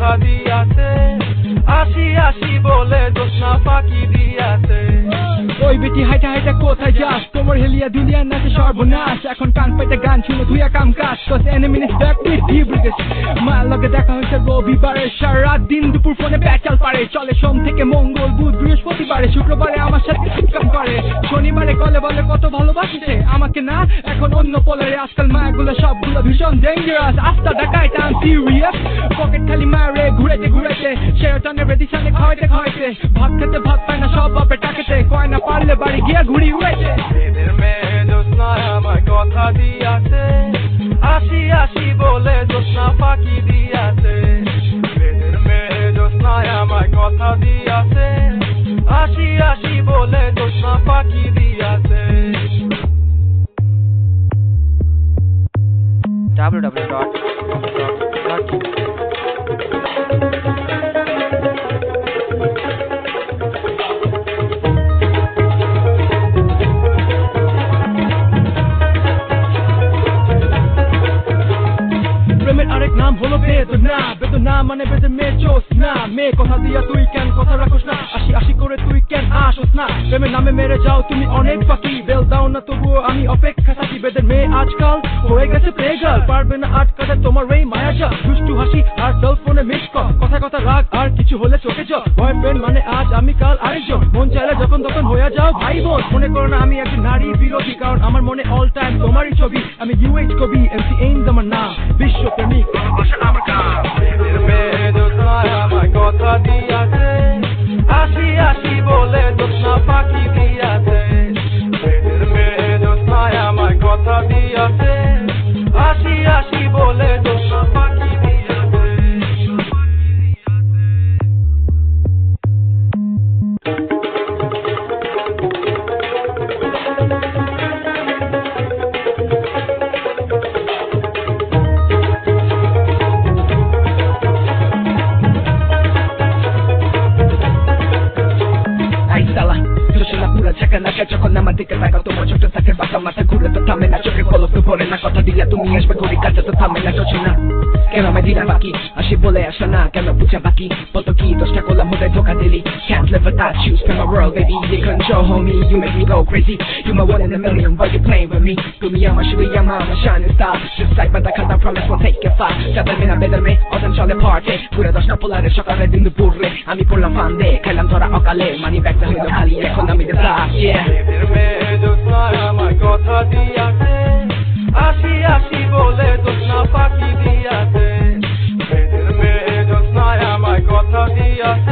কথা দিয়াছে আসি আসি বলে জোৎস্না ফাঁকি দিয়াছে ওই বেটি হাইটা হাইটা কোথায় যাস তোমার হেলিয়া দুনিয়ার নাচে সর্বনাশ এখন কান পাইতে গান শুনে ধুইয়া কাম কাজ কস এনিমিনিস ব্যাক প্লিজ ডিব্রিটিস মায়ের লগে দেখা হয়েছে রবিবারে সারা রাত দিন দুপুর ফোনে প্যাচাল পারে চলে সোম থেকে মঙ্গল বুধ বৃহস্পতিবারে শুক্রবারে আমার সাথে কাম করে শনিবারে কলে বলে কত ভালোবাসিছে আমাকে না এখন অন্য পোলারে আজকাল মায়াগুলো সবগুলো ভীষণ ডেঞ্জারাস আস্তা ঢাকায় টান সিরিয়াস পকেট খালি মারে ঘুরেতে ঘুরেতে সেরোটনের রেডিশনে খাওয়াইতে খাওয়াইতে ভাত খেতে ভাত পায় না সব বাপে টাকেতে কয় না পারলে বাড়ি গিয়া ঘুরি উড়াইতে এদের মেয়ে জোৎস্নায় আমায় কথা দিয়াছে আসি আসি বলে জোৎস্না ফাঁকি দিয়াছে এদের মেয়ে জোৎস্নায় আমায় কথা দিয়াছে আসি আসি বলে জোৎস্না ফাঁকি দিয়াছে প্রেমের আরেক নাম হলো বেদনা বেদনা মানে বেদের মেয়ে জোৎস্না মেয়ে কথা দিয়া তুই কেন কথা রাখোস না আসি আসি করে তুই কেন আসোস না প্রেমের নামে মেরে যাও তুমি অনেক পাখি বেল দাও না তবুও আমি অপেক্ষা থাকি বেদের মেয়ে আজকাল হয়ে গেছে প্লেগাল পারবে না আটকাতে তোমার এই মায়া যা দুষ্টু হাসি আর সেলফোনে মিস কল কথা কথা রাগ আর কিছু হলে চোখে যাও বয়ফ্রেন্ড মানে আজ আমি কাল আরেকজন মন চাইলে যখন তখন হয়ে যাও ভাই বোন মনে করো না আমি একজন নারী বিরোধী কারণ আমার মনে অল টাইম তোমারই ছবি আমি ইউএইচ কবি এমসি এইমস আমার নাম বিশ্বপ্রেমিক ভালোবাসা আমার কাজ এদের মেয়ে জোৎস্নায় আমায় কথা দিয়াছে আসি আসি বলে জোৎস্না ফাঁকি দিয়াছে এদের মেয়ে জোৎস্নায় আমায় কথা দিয়াছে আসি আসি বলে জোৎস্না ফাঁকি দিয়াছে যখন আমার দিকে তাকাও তোমার ছোট থাকে বাঁকা মাথা ঘুরে তো থামে না চোখে পলক তো পড়ে না কথা দিলে তুমি আসবে ঘড়ি কাছে তো থামে না চলছে না কেন আমায় দিলা বাকি আসি বলে আসো না কেন বুঝা বাকি বলতো কি দোষটা করলাম মধ্যে ধোকা দিলি can't live without you spend my world baby you control homie you make me go crazy you my one in a million why you playing with me তুমি আমার শুধু আমার shining star just like my cause I promise won't take it far যাদের মেনা বেদের মে অদম চলে party ঘুরে দশটা পোলারে সকালে দিন দুপুরে আমি পড়লাম ফান্দে খেলাম ধরা অকালে মানি ব্যাগটা হইলো খালি এখন আমি the black yeah এদের মেয়ে জোৎস্নায় আমায় কথা দিয়াছে আসি আসি বলে জোৎস্না ফাঁকি দিয়াছে এদের মেয়ে জোৎস্নায় আমায় কথা দিয়াছে